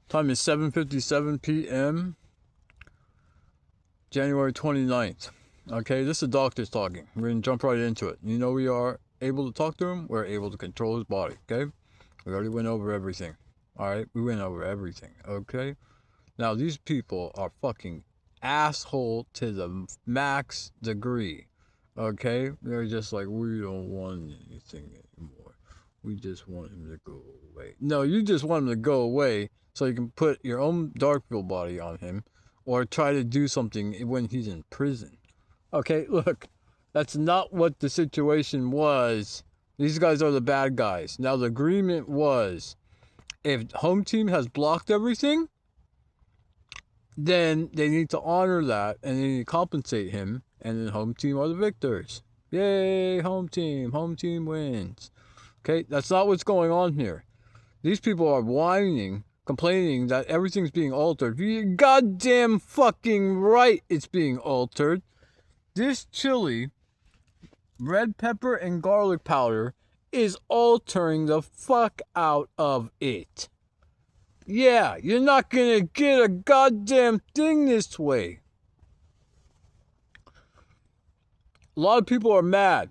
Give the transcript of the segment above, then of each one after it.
Time is 7:57 p.m. January 29th. Okay, this is the doctor's talking. We're going to jump right into it. You know we are able to talk to him. We're able to control his body. Okay? We already went over everything. Alright? We went over everything. Okay? Now, these people are fucking asshole to the max degree. Okay? They're just like, we don't want anything anymore. We just want him to go away. No, you just want him to go away so you can put your own Darkfield body on him or try to do something when he's in prison. Okay, look, that's not what the situation was. These guys are the bad guys. Now, the agreement was if home team has blocked everything, then they need to honor that and they need to compensate him, and then home team are the victors. Yay, home team. Home team wins. Okay, that's not what's going on here. These people are whining, complaining that everything's being altered. You're goddamn fucking right it's being altered. This chili, red pepper and garlic powder, is altering the fuck out of it. Yeah, you're not gonna get a goddamn thing this way. A lot of people are mad.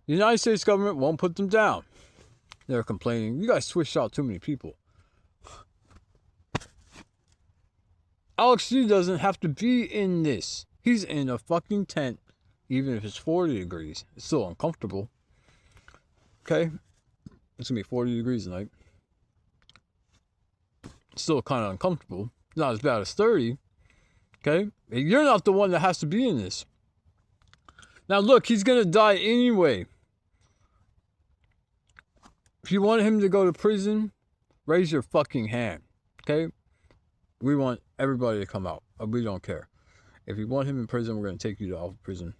The United States government won't put them down. They're complaining, you guys switched out too many people. Alex G doesn't have to be in this. He's in a fucking tent. Even if it's 40 degrees, it's still uncomfortable. Okay? It's gonna be 40 degrees tonight. It's still kind of uncomfortable. Not as bad as 30. Okay? You're not the one that has to be in this. Now look, he's gonna die anyway. If you want him to go to prison, raise your fucking hand. Okay? We want everybody to come out. We don't care. If you want him in prison, we're gonna take you to Alpha Prison.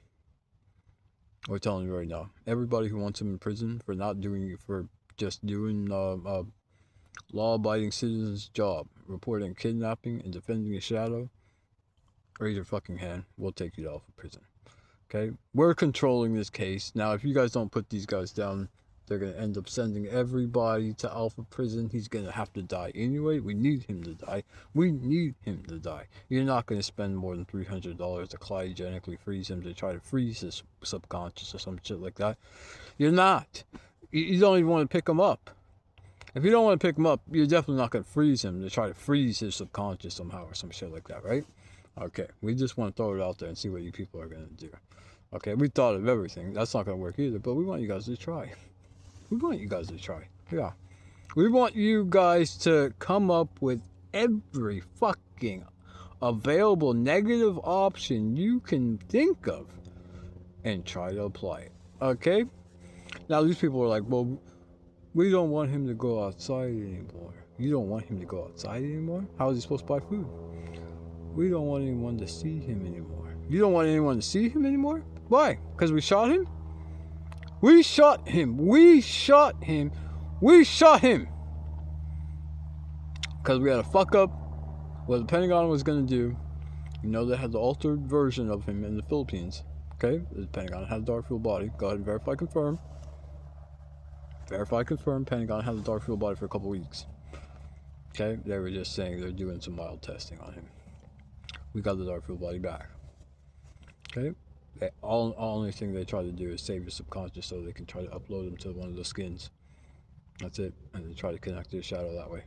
We're telling you right now. Everybody who wants him in prison for not doing, for just doing law-abiding citizen's job, reporting kidnapping and defending a shadow, raise your fucking hand. We'll take you to Alpha Prison. Okay? We're controlling this case. Now, if you guys don't put these guys down, they're going to end up sending everybody to Alpha Prison. He's going to have to die anyway. We need him to die. We need him to die. You're not going to spend more than $300 to cryogenically freeze him to try to freeze his subconscious or some shit like that. You're not. You don't even want to pick him up. If you don't want to pick him up, you're definitely not going to freeze him to try to freeze his subconscious somehow or some shit like that, right? Okay, we just want to throw it out there and see what you people are going to do. Okay, we thought of everything. That's not going to work either, but we want you guys to try. We want you guys to try. Yeah. We want you guys to come up with every fucking available negative option you can think of and try to apply it. Okay? Now, these people are like, well, we don't want him to go outside anymore. You don't want him to go outside anymore? How is he supposed to buy food? We don't want anyone to see him anymore. You don't want anyone to see him anymore? Why? Because we shot him? We shot him. We shot him. We shot him. Because we had a fuck up what the Pentagon was going to do. You know, they had the altered version of him in the Philippines. Okay? The Pentagon had a Darkfield body. Go ahead and verify, confirm. Verify, confirm. Pentagon had the Darkfield body for a couple weeks. Okay? They were just saying they're doing some mild testing on him. We got the Darkfield body back. Okay? Only thing they try to do is save your subconscious so they can try to upload them to one of the skins. That's it. And they try to connect to the shadow that way.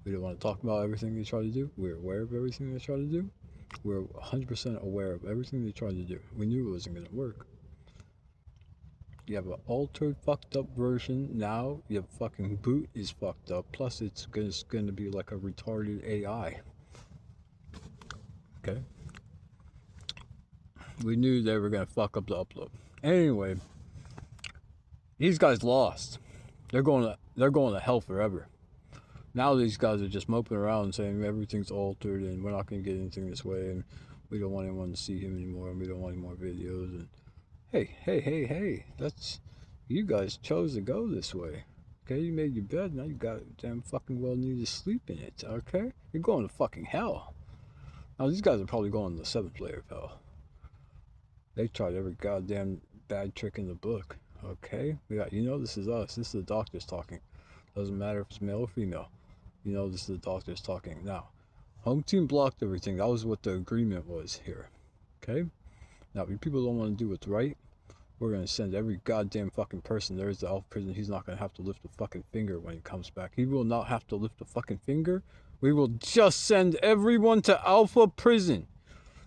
We don't want to talk about everything they try to do. We're aware of everything they try to do. We're 100% aware of everything they try to do. We knew it wasn't going to work. You have an altered, fucked up version now. Your fucking boot is fucked up. Plus, it's going to be like a retarded AI. Okay? We knew they were going to fuck up the upload. Anyway, these guys lost. They're going to hell forever. Now these guys are just moping around saying everything's altered and we're not going to get anything this way and we don't want anyone to see him anymore and we don't want any more videos. And hey, that's, you guys chose to go this way. Okay, you made your bed, now you got damn fucking well need to sleep in it. Okay, you're going to fucking hell. Now these guys are probably going to the 7th layer of hell. They tried every goddamn bad trick in the book. Okay? We got, you know, this is us. This is the doctors talking. Doesn't matter if it's male or female. You know, this is the doctors talking now. Home team blocked everything. That was what the agreement was here. Okay? Now, if people don't want to do what's right, we're going to send every goddamn fucking person there is to Alpha Prison. He's not going to have to lift a fucking finger when he comes back. He will not have to lift a fucking finger. We will just send everyone to Alpha Prison.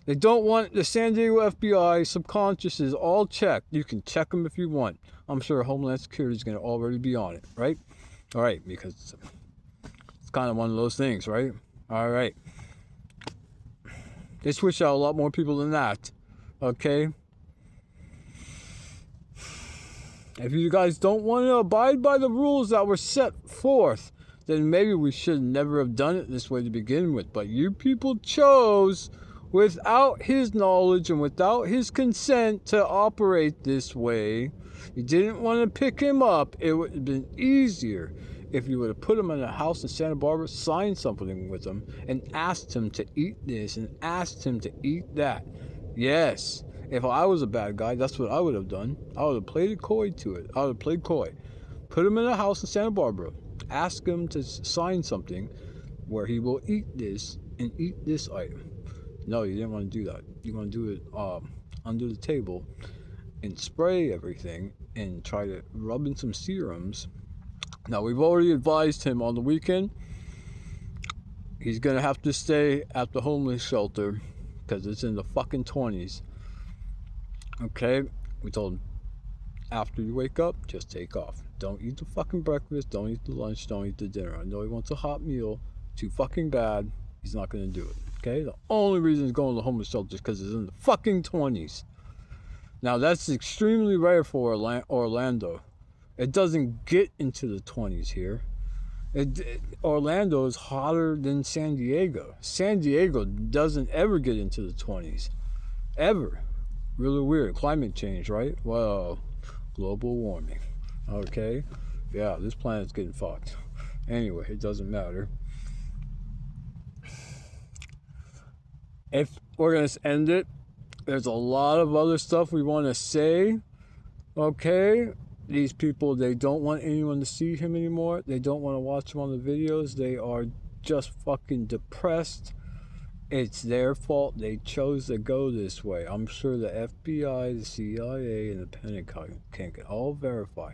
They don't want the San Diego FBI subconscious is all checked. You can check them if you want. I'm sure Homeland Security is going to already be on it, right? All right, because it's kind of one of those things, right? All right. They switch out a lot more people than that, okay? If you guys don't want to abide by the rules that were set forth, then maybe we should never have done it this way to begin with. But you people chose, without his knowledge and without his consent, to operate this way. You didn't want to pick him up. It would have been easier if you would have put him in a house in Santa Barbara, signed something with him, and asked him to eat this and asked him to eat that. Yes. If I was a bad guy, that's what I would have done. I would have played it coy to it. I would have played coy. Put him in a house in Santa Barbara. Ask him to sign something where he will eat this and eat this item. No, you didn't want to do that. You want to do it under the table and spray everything and try to rub in some serums. Now, we've already advised him on the weekend. He's going to have to stay at the homeless shelter because it's in the fucking 20s. Okay, we told him, after you wake up, just take off. Don't eat the fucking breakfast, don't eat the lunch, don't eat the dinner. I know he wants a hot meal, too fucking bad, he's not going to do it. Okay, the only reason he's going to the homeless shelter is because it's in the fucking 20s. Now, that's extremely rare for Orlando. It doesn't get into the 20s here. Orlando is hotter than San Diego. San Diego doesn't ever get into the 20s. Ever. Really weird. Climate change, right? Well, global warming. Okay? Yeah, this planet's getting fucked. Anyway, it doesn't matter. If we're going to end it, there's a lot of other stuff we want to say. Okay? These people, they don't want anyone to see him anymore. They don't want to watch him on the videos. They are just fucking depressed. It's their fault. They chose to go this way. I'm sure the FBI, the CIA, and the Pentagon can all verify.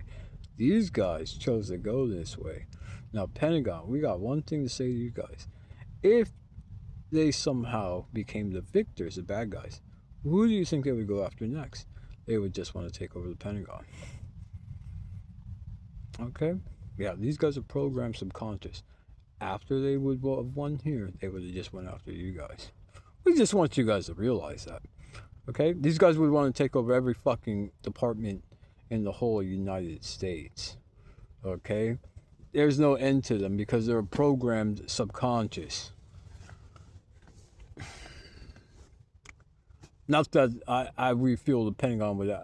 These guys chose to go this way. Now, Pentagon, we got one thing to say to you guys. If they somehow became the victors, the bad guys, who do you think they would go after next? They would just want to take over the Pentagon. Okay? Yeah, these guys are programmed subconscious. After they would have won here, they would have just went after you guys. We just want you guys to realize that. Okay? These guys would want to take over every fucking department in the whole United States. Okay? There's no end to them because they're programmed subconscious. Not that we feel the Pentagon would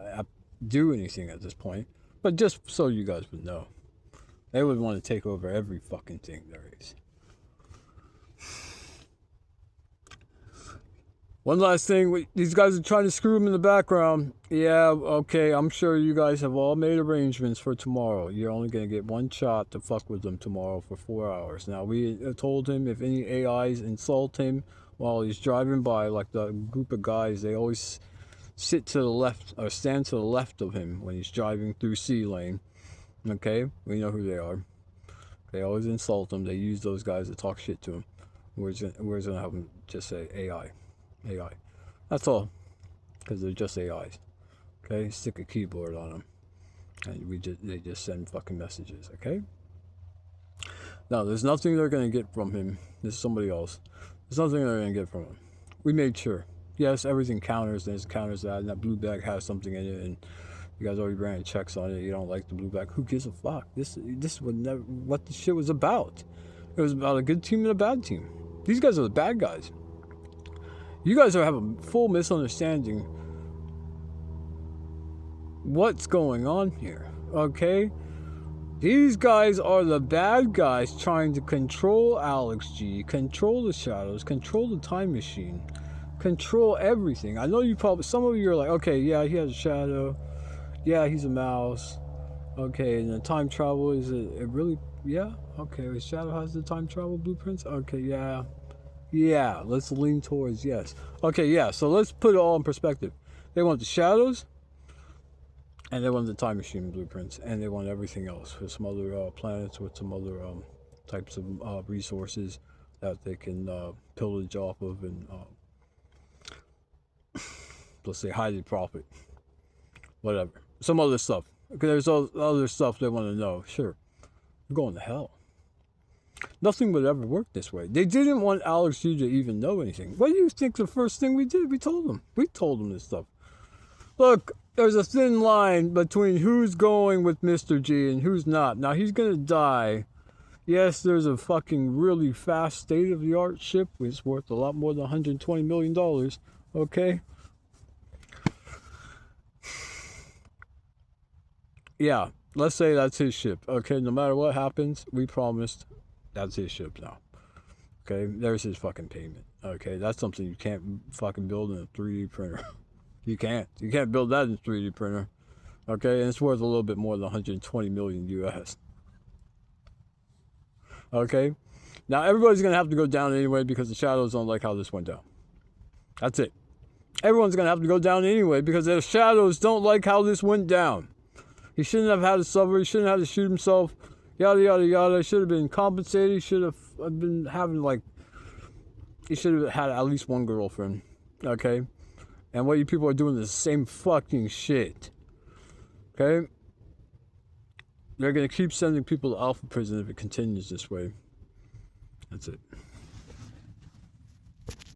do anything at this point, but just so you guys would know. They would want to take over every fucking thing there is. One last thing, these guys are trying to screw him in the background. Yeah, okay, I'm sure you guys have all made arrangements for tomorrow. You're only going to get one shot to fuck with them tomorrow for 4 hours. Now, we told him if any AIs insult him while he's driving by, like the group of guys, they always sit to the left or stand to the left of him when he's driving through C lane. Okay, we know who they are. They always insult him. They use those guys to talk shit to him. We're just gonna have them just say AI. That's all, because they're just AIs. Okay, stick a keyboard on them, and they just send fucking messages. Okay. Now, there's nothing they're gonna get from him. This is somebody else. There's nothing they're gonna get from him. We made sure. Yes, everything counters. There's counters that, and that blue bag has something in it, and you guys already ran checks on it. You don't like the blue bag. Who gives a fuck? This would never. What the shit was about? It was about a good team and a bad team. These guys are the bad guys. You guys have a full misunderstanding what's going on here. Okay? These guys are the bad guys trying to control Alex G, control the shadows, control the time machine, control everything. I know some of you are like, okay, yeah, he has a shadow. Yeah, he's a mouse. Okay, and the time travel, is it really, yeah? Okay, Shadow has the time travel blueprints? Okay, yeah. Yeah, let's lean towards yes. Okay, yeah, so let's put it all in perspective. They want the shadows, and they want the time machine blueprints, and they want everything else with some other planets with some other types of resources that they can pillage off of and, let's say, highly profit. Whatever. Some other stuff. Okay, there's other stuff they want to know. Sure. We're going to hell. Nothing would ever work this way. They didn't want Alex Yu to even know anything. What do you think the first thing we did? We told them. We told them this stuff. Look, there's a thin line between who's going with Mr. G and who's not. Now, he's going to die. Yes, there's a fucking really fast state-of-the-art ship. It's worth a lot more than $120 million. Okay? Yeah, let's say that's his ship. Okay, no matter what happens, we promised that's his ship now. Okay, there's his fucking payment. Okay, that's something you can't fucking build in a 3D printer. You can't. You can't build that in a 3D printer. Okay, and it's worth a little bit more than 120 million US. Okay, now everybody's gonna have to go down anyway because the shadows don't like how this went down. That's it. Everyone's gonna have to go down anyway because the shadows don't like how this went down. He shouldn't have had to suffer. He shouldn't have to shoot himself. Yada yada yada. He should have been compensated. He should have been having like. He should have had at least one girlfriend. Okay, and what you people are doing is the same fucking shit. Okay. They're gonna keep sending people to Alpha Prison if it continues this way. That's it.